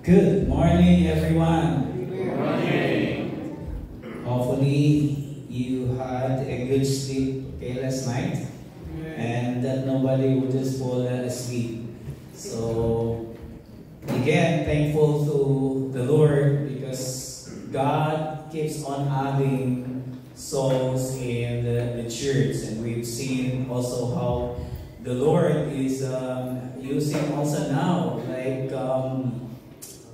Good morning, everyone. Good morning. Hopefully, you had a good sleep last night, and that nobody would just fall asleep. So, again, thankful to the Lord because God keeps on adding souls in the church, and we've seen also how the Lord is using also now, like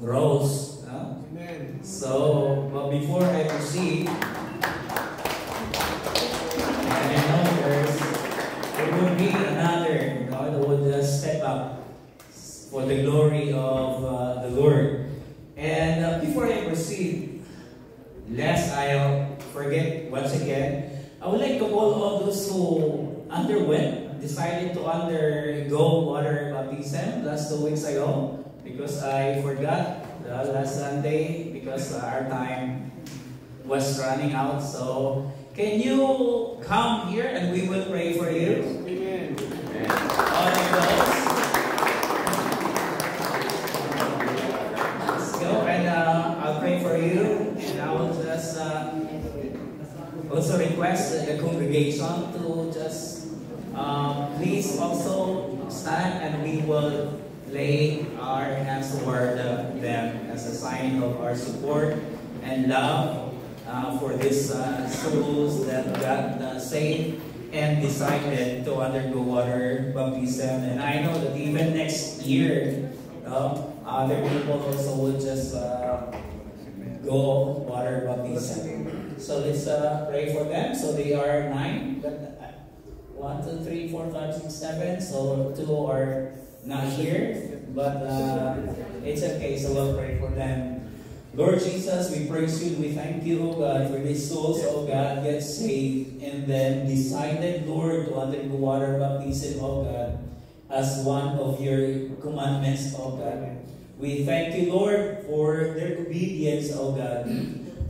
Rose. Amen. So, but before I proceed, and I know there would be another that would step up for the glory of the Lord. And before I proceed, lest I'll forget once again, I would like to call all those who decided to undergo water baptism last 2 weeks ago, because I forgot last Sunday because our time was running out. So can you come here and we will pray for you? Amen. All of those. Let's go, and I'll pray for you, and I will just also request the congregation to just please also stand, and we will lay our hands toward them as a sign of our support and love for these souls that got saved and decided to undergo water baptism. And I know that even next year, other people also will just go water baptism. So let's pray for them. So they are 9. 1, 2, 3, 4, 5, 6, 7. So 2 are not here, but it's okay. So we'll pray for them. Lord Jesus, we praise you. We thank you, oh God, for these souls, oh God, get saved and then decided, Lord, to undergo water baptism, oh God, as one of your commandments, oh God. We thank you, Lord, for their obedience, oh God,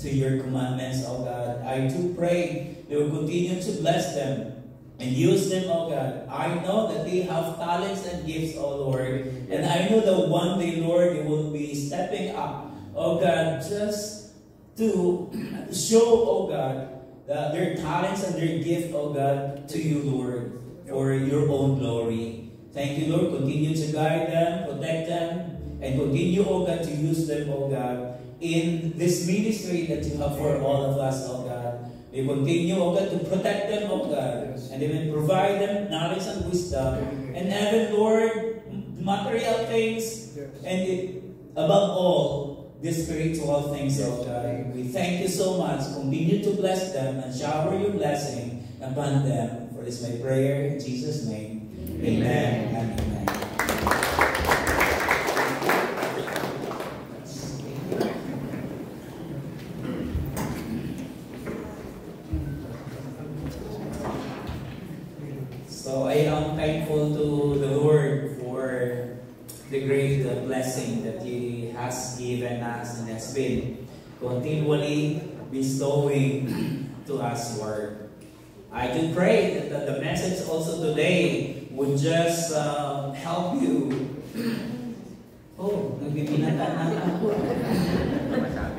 to your commandments, oh God. I do pray that you will continue to bless them and use them, oh God. I know that they have talents and gifts, oh Lord. And I know that one day, Lord, they will be stepping up, oh God, just to show, oh God, their talents and their gift, oh God, to you, Lord, for your own glory. Thank you, Lord. Continue to guide them, protect them, and continue, oh God, to use them, oh God, in this ministry that you have for all of us, oh God. We continue, oh God, to protect them, oh God, and even provide them knowledge and wisdom, and even, Lord, material things, and above all, the spiritual things, oh God. We thank you so much. Continue to bless them and shower your blessing upon them. For this my prayer in Jesus' name. Amen and amen. So I am thankful to the Lord for the great blessing that He has given us and has been continually bestowing to us, Lord. I do pray that the message also today would just help you. Oh, nagbibinatan na ako.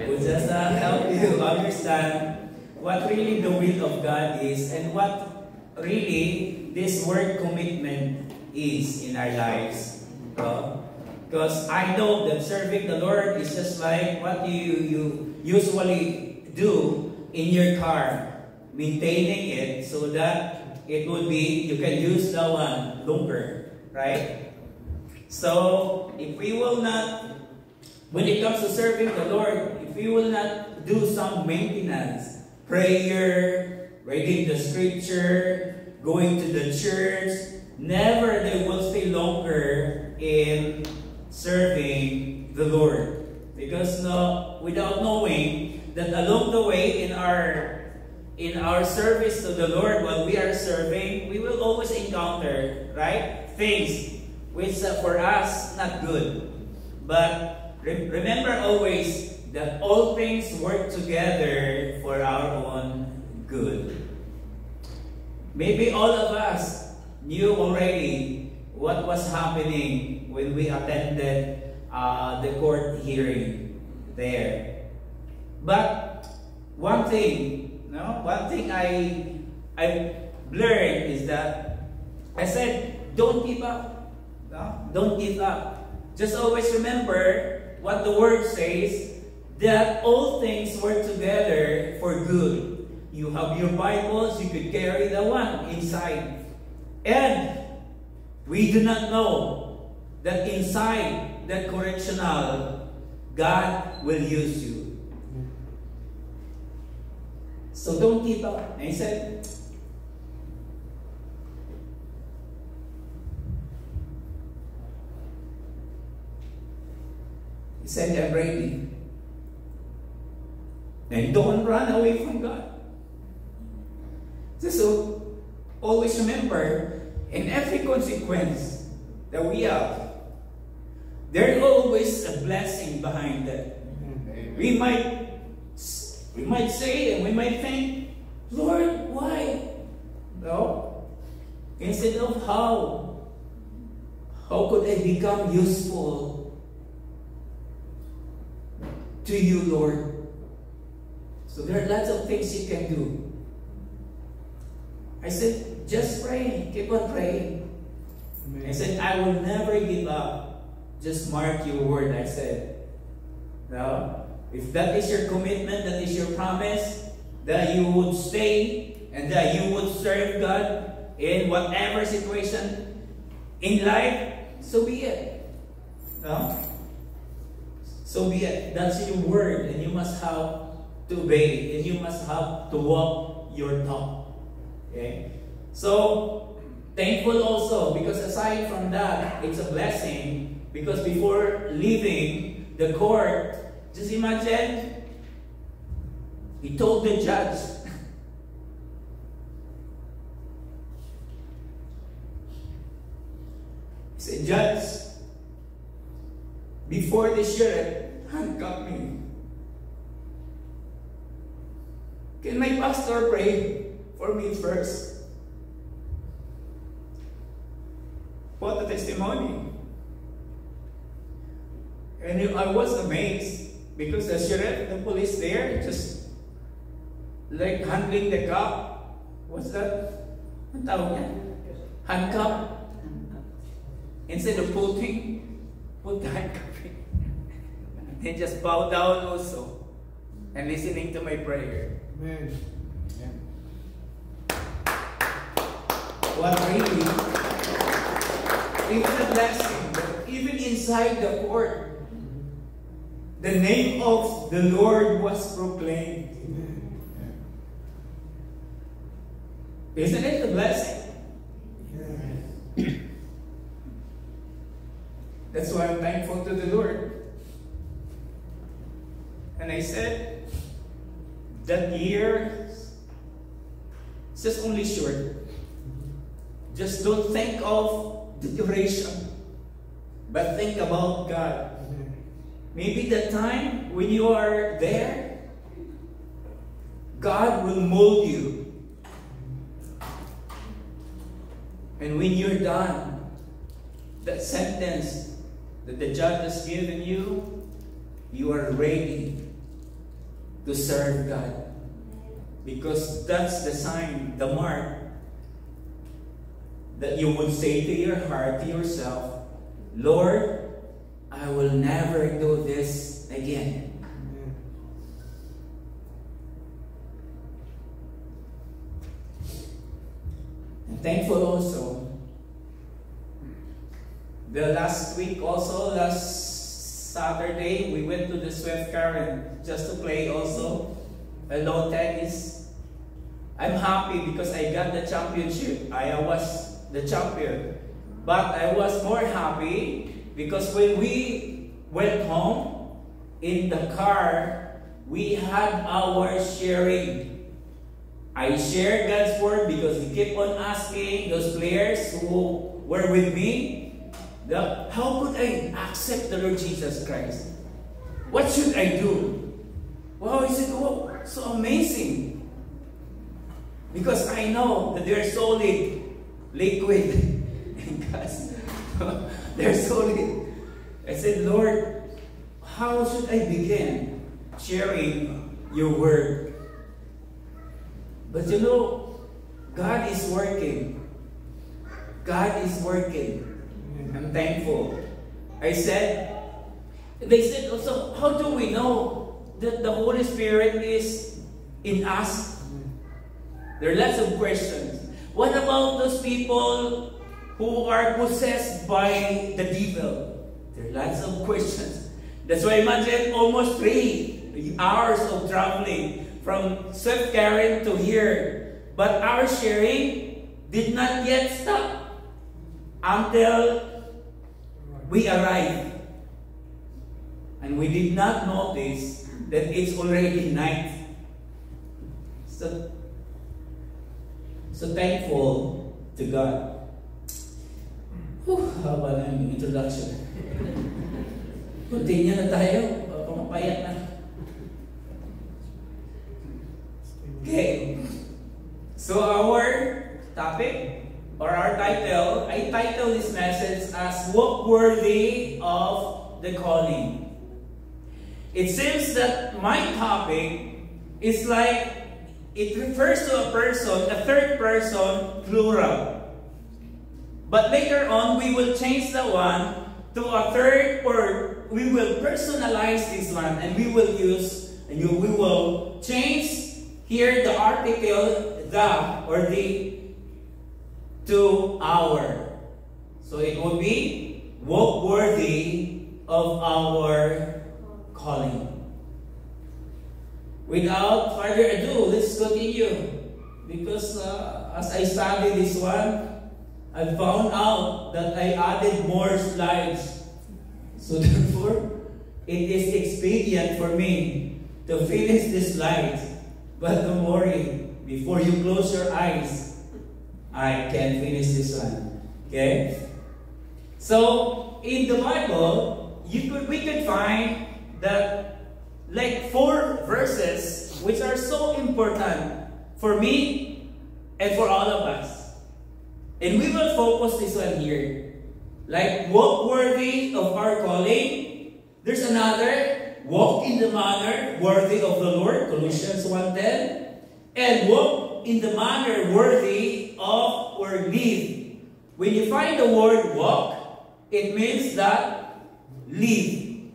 Would just help you understand what really the will of God is and what really this word commitment is in our lives. Because I know that serving the Lord is just like what you usually do in your car, maintaining it so that it would be, you can use that one longer, right? So, if we will not, when it comes to serving the Lord, if we will not do some maintenance, prayer, reading the scripture, going to the church, never they will stay longer in serving the Lord. Because without knowing that along the way in our service to the Lord, while we are serving, we will always encounter, right, things which for us not good. But remember always that all things work together for our own good. Maybe all of us knew already what was happening when we attended the court hearing there. But one thing, one thing I learned is that I said, don't give up. No? Don't give up. Just always remember what the word says, that all things work together for good. You have your Bibles, you could carry the one inside. And we do not know that inside that correctional, God will use you. So don't give up. And he said, I'm ready. And don't run away from God. So always remember, in every consequence that we have, there's always a blessing behind that. We might say and we might think, Lord, why? No. Instead of how could I become useful to you, Lord? So there are lots of things you can do. I said, just pray. Keep on praying. Amen. I said, I will never give up. Just mark your word, I said. Now, if that is your commitment, that is your promise, that you would stay and that you would serve God in whatever situation in life, so be it. No? So be it. That's your word, and you must have to obey, and you must have to walk your talk. Okay? So, thankful also, because aside from that, it's a blessing, because before leaving the court, just imagine, he told the judge, he said, Judge, before the sheriff handcuffed me, can my pastor pray for me first? What a testimony. And I was amazed because the sheriff, the police there, just like handling the cup. What's that? Ang tawag niya? Handcuff. Instead of put the handcuff in. They just bow down also and listening to my prayer. Amen. What really? Even a blessing, even inside the court, the name of the Lord was proclaimed. Isn't it a blessing? That's why I'm thankful to the Lord. And I said, that year is just only short. Just don't think of the duration, but think about God. Maybe the time when you are there, God will mold you. And when you're done, that sentence that the judge has given you, you are ready to serve God. Because that's the sign, the mark, that you would say to your heart, to yourself, Lord, I will never do this again. I'm thankful also. The last week also, last Saturday, we went to the Swift Current just to play also lawn tennis. I'm happy because I got the championship. I was the champion. But I was more happy because when we went home, in the car, we had our sharing. I shared God's word because he kept on asking those players who were with me, how could I accept the Lord Jesus Christ? What should I do? Wow, he said, oh, so amazing. Because I know that they're solid, liquid, and gas. They're solid. I said, Lord, how should I begin sharing your word? But you know, God is working. God is working. I'm thankful. They said, also, how do we know that the Holy Spirit is in us? There are lots of questions. What about those people who are possessed by the devil? There are lots of questions. That's why imagine almost 3 hours of traveling from Swift Karen to here. But our sharing did not yet stop until we arrived. And we did not notice that it's already night. So thankful to God. Haba na yung introduction. Continue na tayo. Pumapayat na. Okay. So our topic or our title, I title this message as Walk Worthy of the Calling. It seems that my topic is like it refers to a person, a third person, plural. But later on, we will change the one to a third, or we will personalize this one, and we will use, and we will change here the article the or the to our. So it will be walk worthy of our calling. Without further ado, let's continue. Because as I study this one, I found out that I added more slides. So therefore, it is expedient for me to finish the slides. But don't worry, before you close your eyes, I can finish this one. Okay? So, in the Bible, we could find that like 4 verses which are so important for me and for all of us. And we will focus this one here. Like walk worthy of our calling. There's another, walk in the manner worthy of the Lord, Colossians 1:10. And walk in the manner worthy of or live. When you find the word walk, it means that live.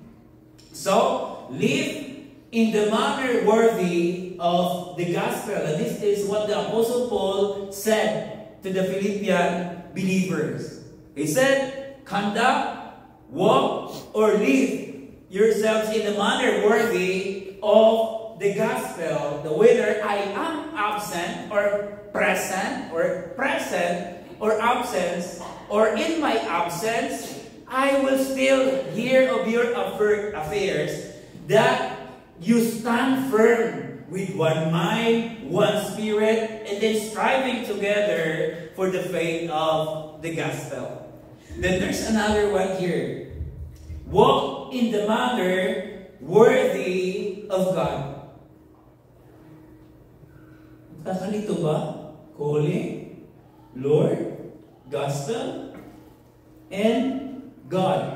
So, live in the manner worthy of the gospel. And this is what the Apostle Paul said to the Philippian believers. He said, conduct, walk, or live yourselves in the manner worthy of the gospel. Whether I am absent or present, or absence, or in my absence, I will still hear of your affairs, that you stand firm with one mind, one spirit, and then striving together for the faith of the gospel. Then there's another one here. Walk in the manner worthy of God. Kakalito ba? Calling, Lord, gospel, and God.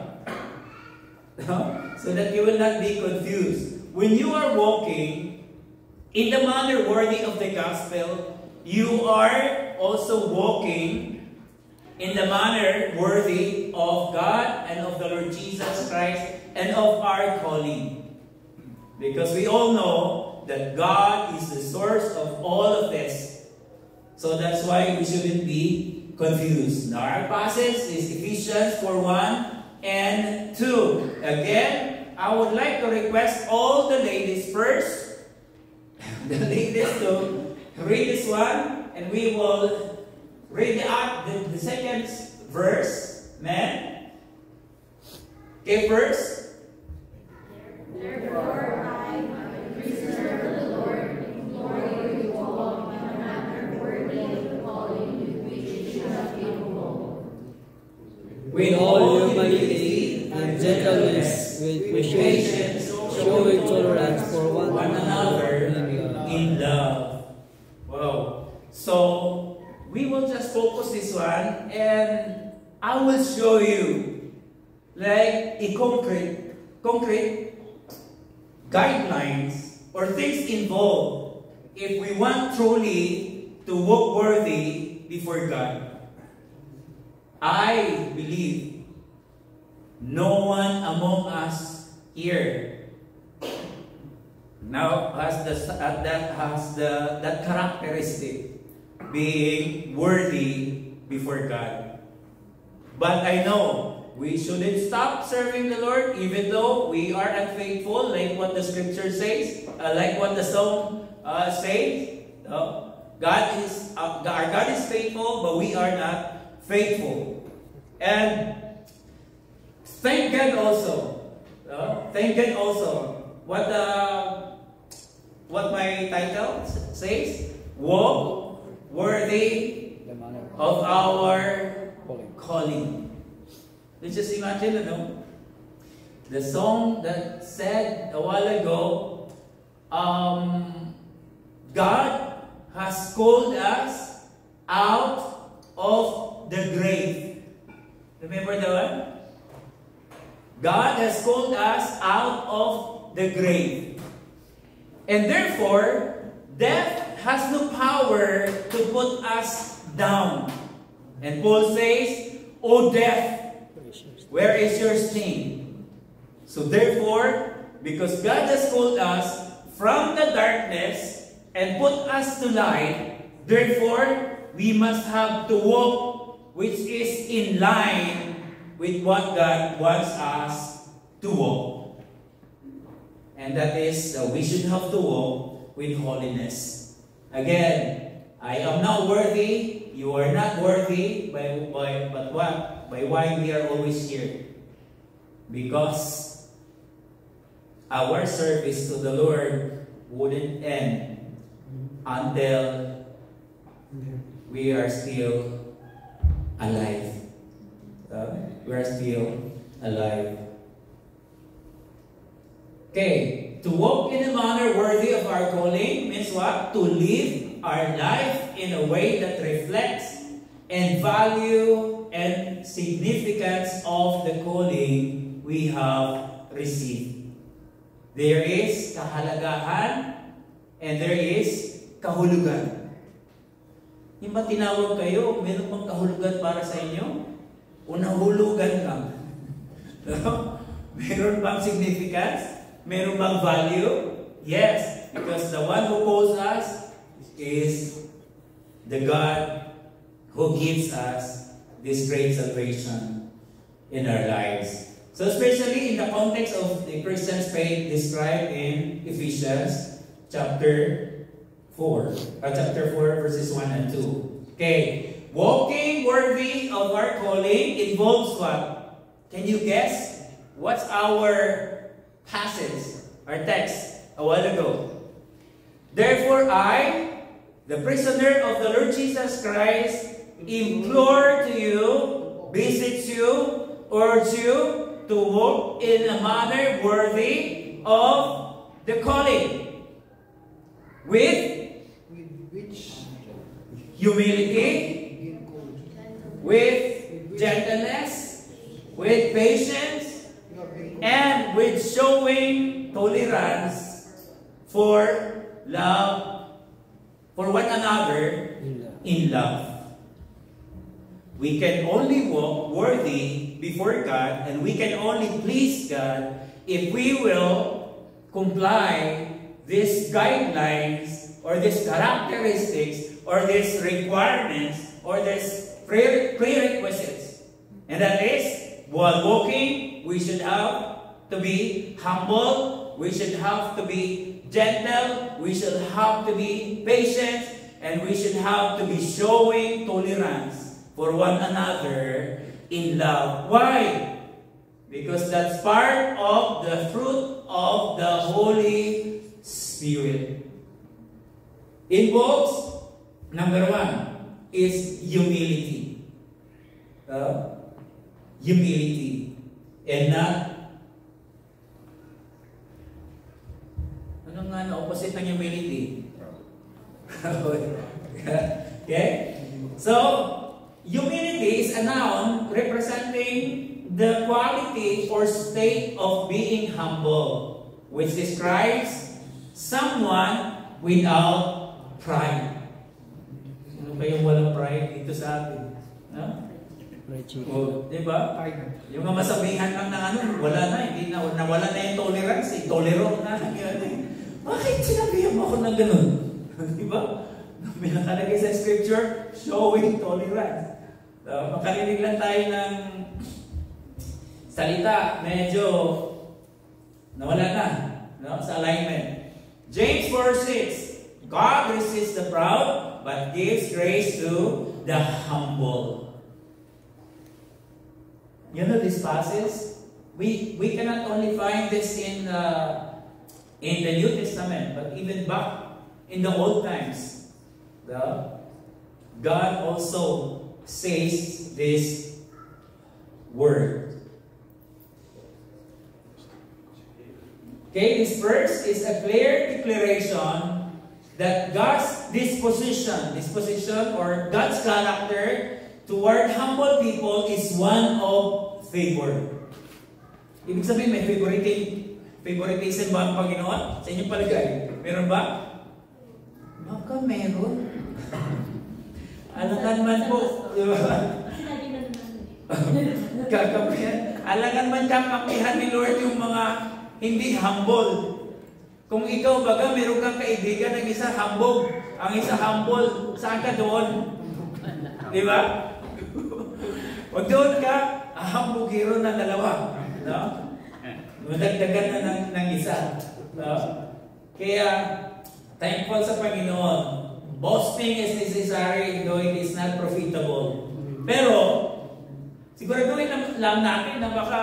So that you will not be confused. When you are walking in the manner worthy of the gospel, you are also walking in the manner worthy of God and of the Lord Jesus Christ and of our calling. Because we all know that God is the source of all of this. So that's why we shouldn't be confused. Now our passage is Ephesians 4:1 and 2. Again, I would like to request all the ladies first, the ladies to read this one, and we will read the second verse. Men. Okay, first. Therefore, I, a prisoner of the Lord, implore you to walk in a manner worthy of the calling with which you have been called. With all humility and gentleness, with patience, showing tolerance for one another in love. Wow. So, we will just focus this one, and I will show you like a concrete guidelines or things involved if we want truly to walk worthy before God. I believe no one among us here now has that characteristic, being worthy before God. But I know we shouldn't stop serving the Lord even though we are unfaithful, like what the scripture says, like what the song says. Our God is faithful, but we are not faithful. And thank God also. Thank God also. What my title says, walk worthy of our calling. Let's just imagine, the song that said a while ago, God has called us out of the grave. Remember that one? God has called us out of the grave. And therefore, death has no power to put us down. And Paul says, "O death, where is your sting?" So therefore, because God has called us from the darkness and put us to light, therefore, we must have to walk which is in line with what God wants us to walk. And that is, we should have to walk with holiness. Again, I am not worthy, you are not worthy, but why we are always here? Because our service to the Lord wouldn't end until we are still alive. We are still alive. Okay, to walk in a manner worthy of our calling means what? To live our life in a way that reflects and value and significance of the calling we have received. There is kahalagahan and there is kahulugan. Yung ba tinawag kayo, meron pang kahulugan para sa inyo? O nahulugan ka? Meron bang significance? Meron bang value? Yes, because the one who calls us is the God who gives us this great salvation in our lives. So especially in the context of the Christian's faith described in Ephesians chapter 4 verses 1 and 2. Okay, walking worthy of our calling involves what? Can you guess? What's our passage, our text a while ago? Therefore I, the prisoner of the Lord Jesus Christ, implore to you, beseech you, urge you to walk in a manner worthy of the calling, with humility, with gentleness, with patience, and with showing tolerance for love, for one another in love. We can only walk worthy before God, and we can only please God if we will comply these guidelines or these characteristics or these requirements or these prerequisites. And that is, while walking, we should have to be humble, we should have to be gentle, we should have to be patient, and we should have to be showing tolerance for one another in love. Why? Because that's part of the fruit of the Holy Spirit. Involves, number one, is humility. Humility. And not, ano nga na opposite ng humility? Okay? So, humility is a noun representing the quality or state of being humble, which describes someone without pride. Sino kayong walang pride dito sa atin? No? O, di ba? Yung mga masabihan lang na wala na, hindi na, nawala na yung tolerance, tolerant na. Bakit sinabihan mo ako na ganun? Di ba? May nakalagay sa scripture, showing tolerance. So, makarinig lang tayo ng salita, medyo nawala na, no? Sa alignment. James 4:6, God resists the proud, but gives grace to the humble. You know this passage? We cannot only find this in the New Testament, but even back in the old times, God also says this word. Okay, this verse is a clear declaration that God's disposition or God's character toward humble people is one of favor. Ibig sabihin, may favoritism ba ang Panginoon? Sa inyong palagay? Meron ba? Baka meron. Alangan man po. Alangan man kakampihan ni Lord yung mga hindi humble. Kung ikaw baga, meron kang kaibigan ng isa humble. Ang isa humble, saan ka doon? Di ba? Huwag doon ka, hambugiro na dalawa. No? Madagdagan na ng isa. No? Kaya, thankful sa Panginoon. Boasting is necessary though it is not profitable. Pero, siguraduhin lang natin na baka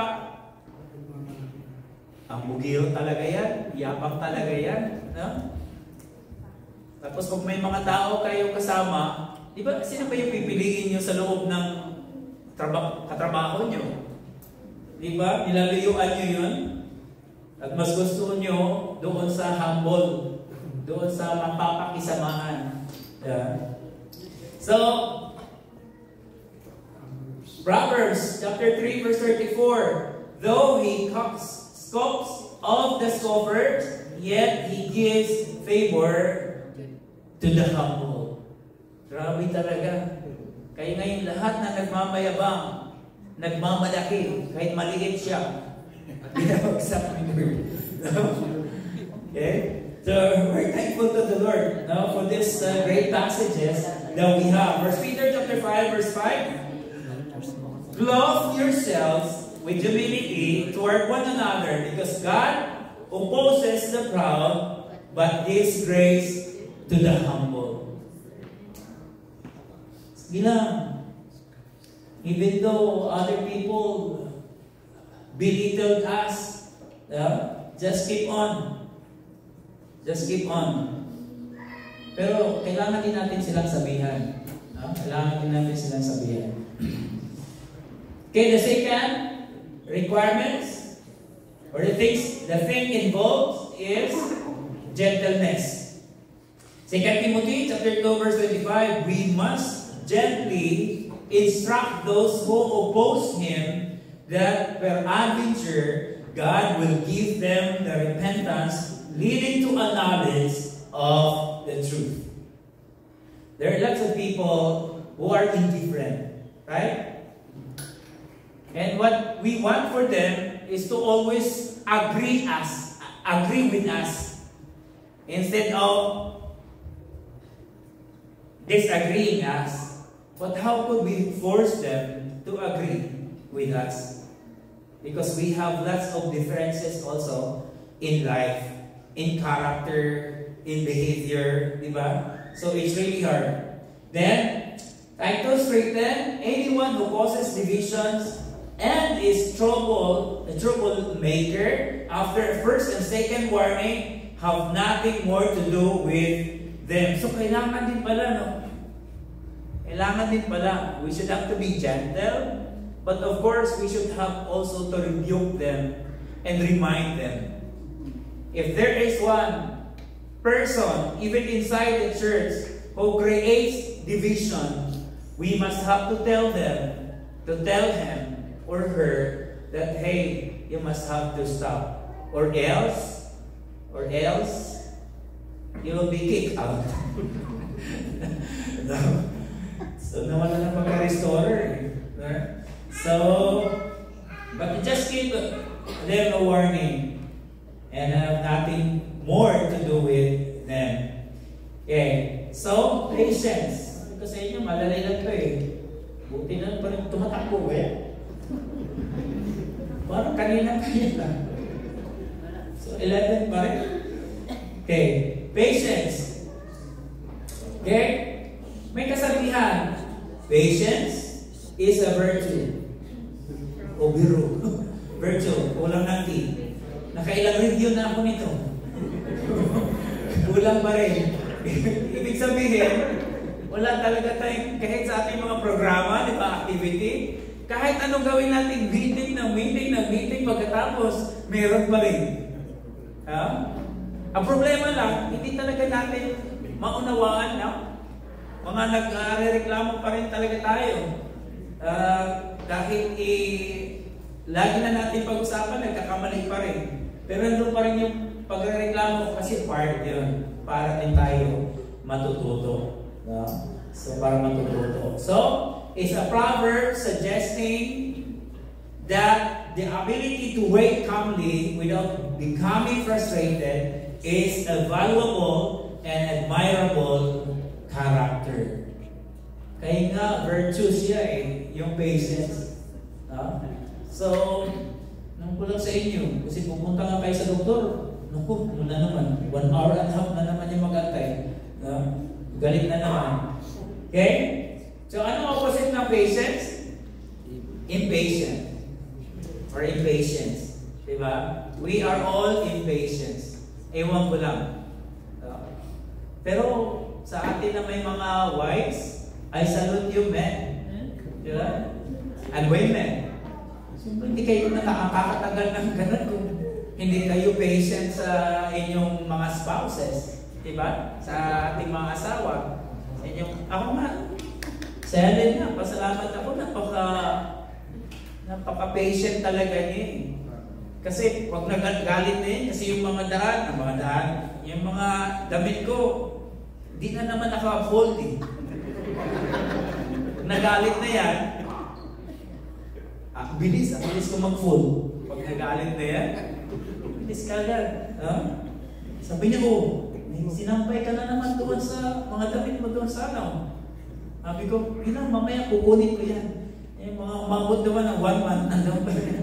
hambugiro talaga yan, yapang talaga yan. No? Tapos kung may mga tao kayo kasama, di ba, sino ba yung pipiliin nyo sa loob ng katrabaho nyo? Di ba? Nilalayuan nyo yun? At mas gusto nyo doon sa humble, doon sa mapapakisamaan. Yeah. So, Proverbs chapter 3 verse 34, though he scoffs of the scoffers, yet he gives favor to the humble. Grabe talaga. Kaya ngayon lahat na nagmamayabang, nagmamalaki, kahit maliit siya, binabagsak ni Lord. Okay? So, we're thankful to the Lord for this great passages that we have. 1 Peter chapter 5, verse 5, clothe yourselves with humility toward one another, because God opposes the proud, but gives grace to the humble. Bilang, even though other people belittled us, just keep on. Just keep on. Pero kailangan din natin silang sabihan. Kailangan din natin silang sabihan. Okay, the second requirements or the thing involved is gentleness. 2 Timothy chapter 2 verse 25, we must gently instruct those who oppose him, that peradventure God will give them the repentance leading to a knowledge of the truth. There are lots of people who are indifferent, right? And what we want for them is to always agree with us instead of disagreeing us. But how could we force them to agree with us? Because we have lots of differences also in life, in character, in behavior, diba? So it's really hard. Then, Titus 3:10, anyone who causes divisions and is a troublemaker, after first and second warning, have nothing more to do with them. So kailangan din pala, no? Kailangan din pala. We should have to be gentle, but of course, we should have also to rebuke them and remind them. If there is one person, even inside the church, who creates division, we must have to tell him or her that, hey, you must have to stop. Or else, you will be kicked out. No. So, nawala na pagka-restorer. So, but just give them a warning and have nothing more to do with them. Okay. So, patience. Sabi ko sa inyo, malalay lang ito eh. Buti na pa rin tumatakbo eh. Parang kanina lang. So, 11 pa rin. Okay. Patience. Okay? May kasabihan. Patience is a virtue. O biro. Virtue. Kulang ng T. Nakailang review na ako nito. Kulang pa rin. Ibig sabihin, wala talaga tayong, kahit sa ating mga programa, di ba, activity, kahit anong gawin natin, meeting, pagkatapos, meron pa rin. Ang problema lang, hindi talaga natin maunawaan, no? Mga nagreklamo pa rin talaga tayo. Dahil lagi na natin pag-usapan, nagkakamali pa rin. Pero nandun pa rin yung pagreklamo kasi part yun. Para din tayo matututo. No? So, para matututo. So, it's a proverb suggesting that the ability to wait calmly without becoming frustrated is a valuable and admirable character. Kaya nga, virtue siya eh, yung patience. No? So, nung kulang sa inyo, kasi pupunta nga kayo sa doktor, naku, na naman, 1 hour and a half na naman yung mag-antay. No? Galit na naman. Okay? So, ano opposite ng patience? Impatient. Or impatience. Diba? We are all impatient. Ewan ko lang. Pero, sa atin na may mga wives, I salute you men. Diba? And women. Siyempre, hindi kayo nakakatagal ng ganun kung hindi kayo patient sa inyong mga spouses. Diba? Sa ating mga asawa. Sa inyong, ako nga, sa Helen nga, pasalamat ako, napaka-patient talaga niya eh. Kasi wag nagagalit na yun, kasi yung mga daan, yung mga damit ko, di na naman naka-fold eh. Nagalit na yan, bilis ko mag-fold. Pag nagalit na yan, bilis ka agad. Sabi niya, sinampay ka na naman doon sa mga damit mo doon sa ano. Sabi ko, mamaya kukunin ko yan. Yung mga umabot naman ng 1 month, nandun pa rin.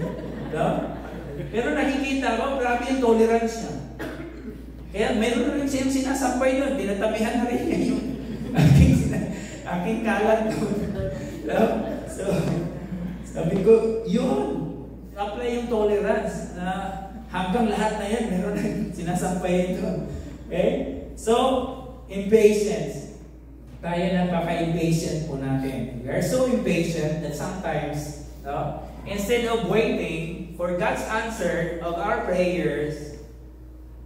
Pero nakikita ko, grabe yung tolerance niya. Kaya meron rin siyang sinasampay doon, dinatabihan na rin niya yung aking kalat doon. So, sabi ko, yun, apply yung tolerance na hanggang lahat na yan, meron rin sinasampay doon. Okay? So, impatience. Tayo napaka-impatient po natin. We are so impatient that sometimes, instead of waiting for God's answer of our prayers,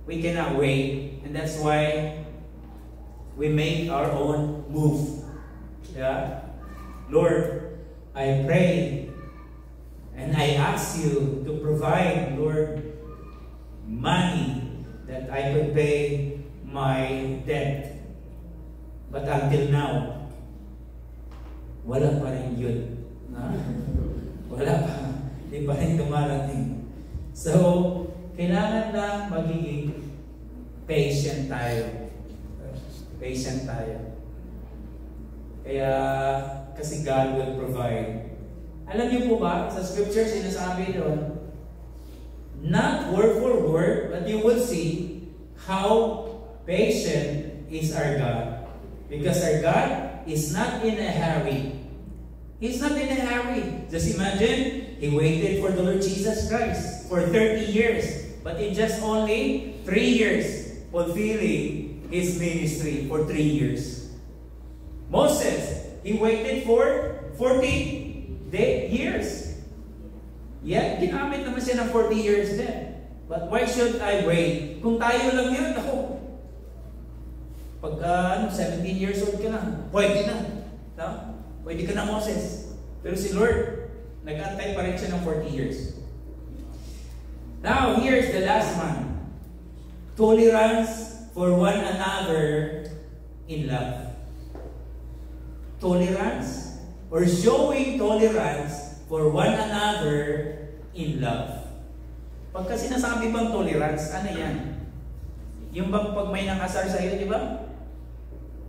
we cannot wait. And that's why we make our own move. Yeah? Lord, I pray and I ask you to provide, Lord, money that I could pay my debt. But until now, wala pa rin yun. Wala pa. Hindi pa rin dumarating. So, kailangan na magiging patient tayo. Patient tayo. Kaya, kasi God will provide. Alam niyo po ba, sa scripture sinasabi doon, not word for word, but you will see how patient is our God. Because our God is not in a hurry. He's not in a hurry. Just imagine, He waited for the Lord Jesus Christ for 30 years. But in just only 3 years, fulfilling His ministry for 3 years. Moses, he waited for 40 years. Yet, ginamit naman siya ng 40 years din. But why should I wait? Kung tayo lang yun, ako, pagka 17 years old ka na, pwede na. No? Pwede ka na, Moses. Pero si Lord, Nag-antay pa rin siya ng 40 years. Now, here's the last one. Tolerance for one another in love. Tolerance or showing tolerance for one another in love. Pagka sinasabi bang tolerance, ano yan? Yung bang pag may nakasar sa'yo, di ba?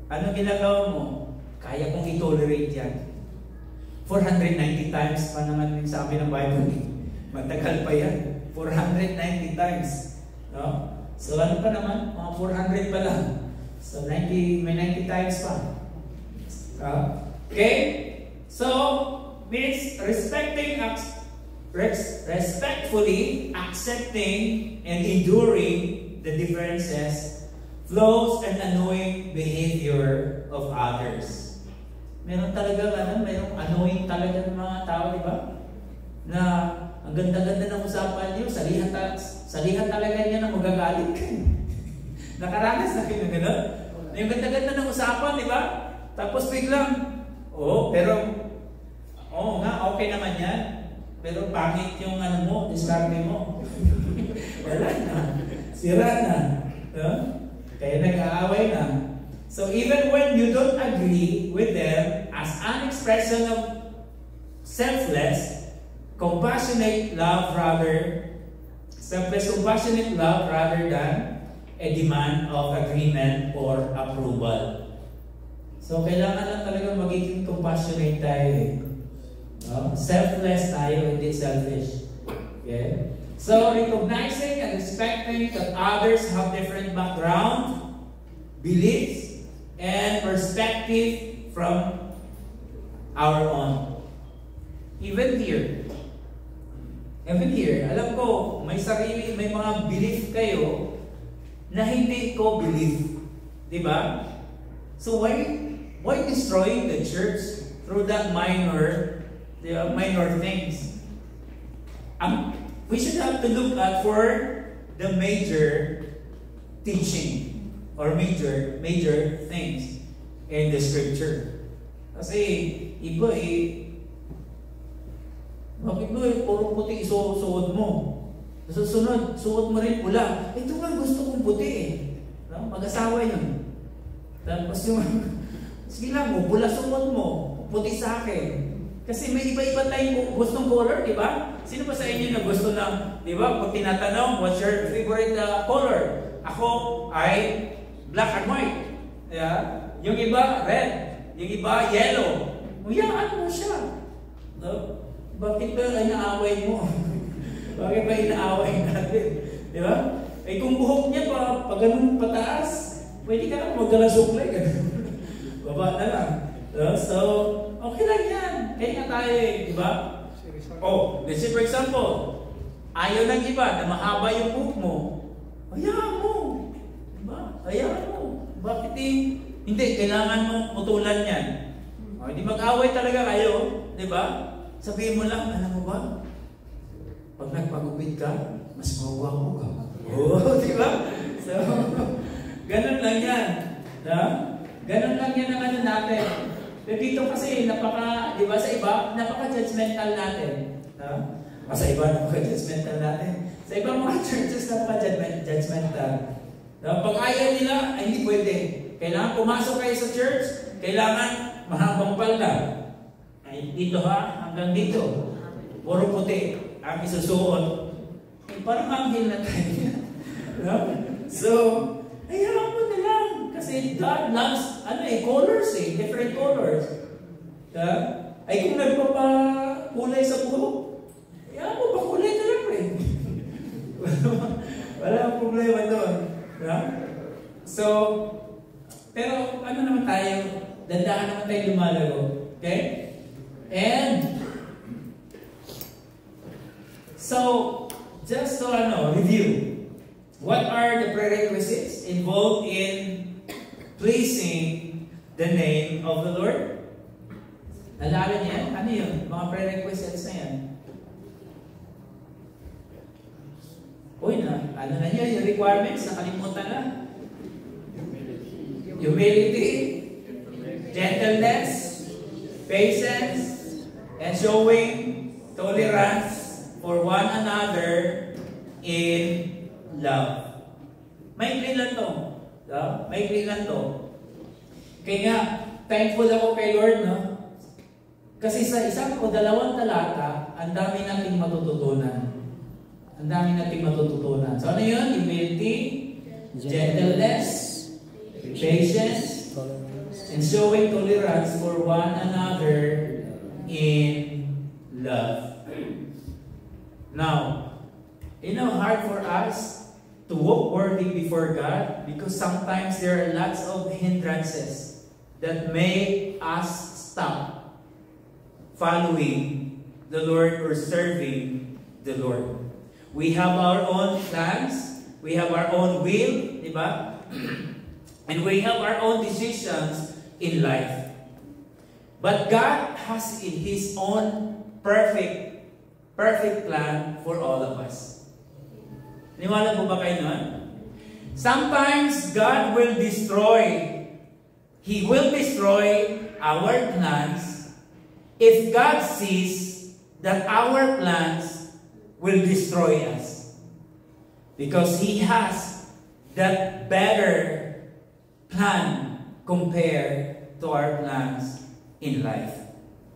Ano ginagawa mo? Kaya kong i-tolerate yan. 490 times pa naman yung sabi ng Bible. Matagal pa yan. 490 times. No? So ano pa naman? Mga 400 pa lang. So may 90 times pa. Okay? So, means respectfully accepting and enduring the differences, flaws, and annoying behavior of others. Meron talaga mayroong annoying talaga ng mga tao, di ba? Na ang ganda-ganda ng usapan niyo, salihan talaga niya na magagalit ka. Nakaranas na kayo na gano'n? Yung ganda-ganda ng usapan, di ba? Tapos biglang, nga, okay naman yan. Pero pangit yung diskarte mo. Wala na. Sira na. No? Kaya nag-aaway na. So even when you don't agree with them as an expression of selfless, compassionate love rather than a demand of agreement or approval. So kailangan lang talaga magiging compassionate tayo. No? Selfless tayo, hindi selfish. Okay? So recognizing and respecting that others have different background, beliefs, and perspective from our own. Even here, alam ko, may mga belief kayo na hindi ko believe. Diba? So why destroying the church through that minor things? We should have to look at for the major teaching or major things in the scripture. Kasi iba bakit mo puro puti isuot mo? Susunod, suot mo rin pula. Ito nga gusto kong puti No? Mag-asawa yun. Tapos sige lang mo, pula suot mo, puti sa akin. Kasi may iba-iba tayong gustong color, di ba? Sino ba sa inyo na gusto ng, di ba? Pag tinatanong, what's your favorite color? Ako ay black and white. Yeah? Yung iba, red. Yung iba, yellow. Uyaan mo siya. No? Bakit ba inaaway mo? Bakit ba inaaway natin? Di ba? Kung buhok niya pa ganun pataas, pwede ka lang magdala-suklay. Baba na lang. So, okay lang yan. Kaya nga tayo di ba? Let's say for example, ayaw ng iba na mahaba yung buhok mo. Hayaan mo. Diba? Hayaan mo. Bakit hindi? Kailangan mo putulan yan. Hindi mag-away talaga kayo. Diba? Sabihin mo lang, alam mo ba? Pag nagpagupit ka, mas mawawa ka. Diba? So, ganun lang yan. Ganun lang yan ang natin. Pero dito kasi, diba sa iba, napaka-judgmental natin. Sa iba, napaka-judgmental natin. Sa ibang mga churches, napaka-judgmental. Pag ayaw nila, ay hindi pwede. Kailangan pumasok kayo sa church, kailangan mahabang palda. Ay, dito hanggang dito. Puro puti ang isusuot. Parang anghel na tayo. So, hayaan mo na lang. Kasi God loves, colors different colors. Ay kung nagpapakulay sa buhok, hayaan mo, pakulay ka lang Wala problema doon. So, pero naman tayo, dandahan naman tayo lumalago. Okay? And, so, just to review, what are the prerequisites involved in pleasing the name of the Lord? Nalala niya? Ano yun? Mga prerequisites na yan. Na yung requirements, nakalimutan na. Humility, gentleness, patience, and showing tolerance for one another in love. Maikli lang to. Maikli lang to. Kaya nga, thankful ako kay Lord, no? Kasi sa isang o dalawang talata, ang dami nating matututunan. Ang dami nating matututunan. So ano yun? Humility, gentleness, patience, and showing tolerance for one another in love. Now, hard for us to walk worthy before God because sometimes there are lots of hindrances that make us stop following the Lord or serving the Lord. We have our own plans, we have our own will, diba? And we have our own decisions in life. But God has His own perfect plan for all of us. Niwala po ba kayo nun? Sometimes God will destroy. He will destroy our plans if God sees that our plans will destroy us. Because He has that better plan compared to our plans in life.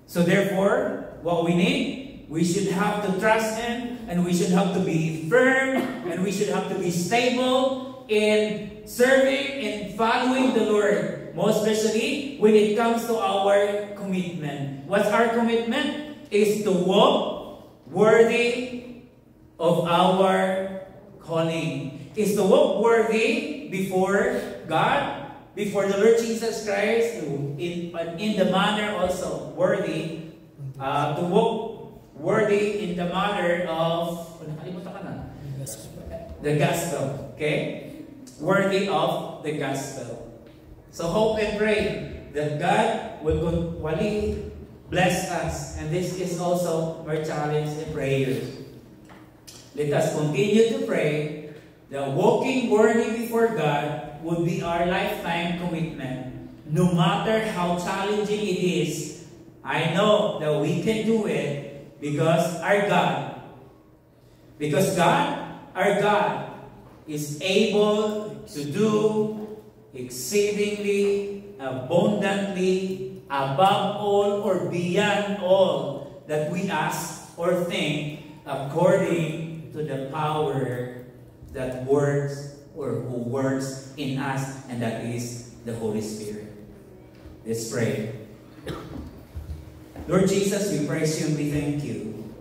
So therefore, what we need, we should have to trust Him, and we should have to be firm, and we should have to be stable in serving and following the Lord. Most especially when it comes to our commitment. What's our commitment? Is to walk worthy of our calling. Is to walk worthy before God, before the Lord Jesus Christ, in the manner also worthy, to walk worthy in the manner of the gospel. Okay? Worthy of the gospel. So hope and pray that God will continually bless us. And this is also our challenge and prayers. Let us continue to pray that walking worthy before God would be our lifetime commitment. No matter how challenging it is, I know that we can do it because our God, our God is able to do exceedingly, abundantly, above all or beyond all that we ask or think, according to the power that works or who works in us, and that is the Holy Spirit. Let's pray. Lord Jesus, we praise You and we thank You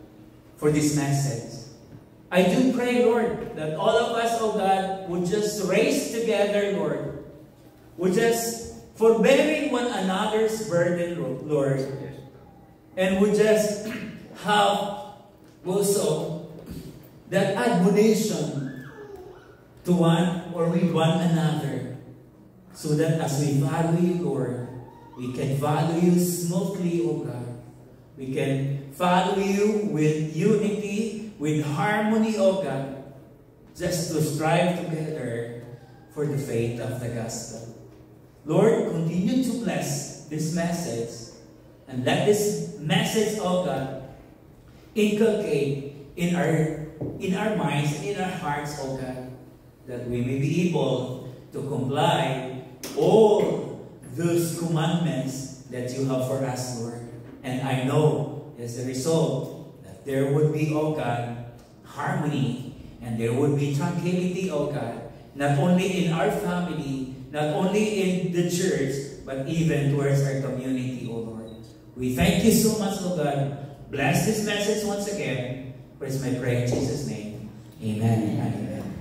for this message. I do pray, Lord, that all of us, oh God, would just race together, Lord, would just forbearing one another's burden, Lord, and would just have also that admonition to one or with one another, so that as we value You, Lord, we can value You smoothly, O God. We can follow You with unity, with harmony, O God, just to strive together for the faith of the gospel. Lord, continue to bless this message, and let this message, O God, inculcate in our minds and in our hearts, O God, that we may be able to comply all those commandments that You have for us, Lord. And I know as a result that there would be, O God, harmony, and there would be tranquility, O God, not only in our family, not only in the church, but even towards our community, O Lord. We thank You so much, O God. Bless this message once again. For it's my prayer in Jesus' name. Amen. Amen.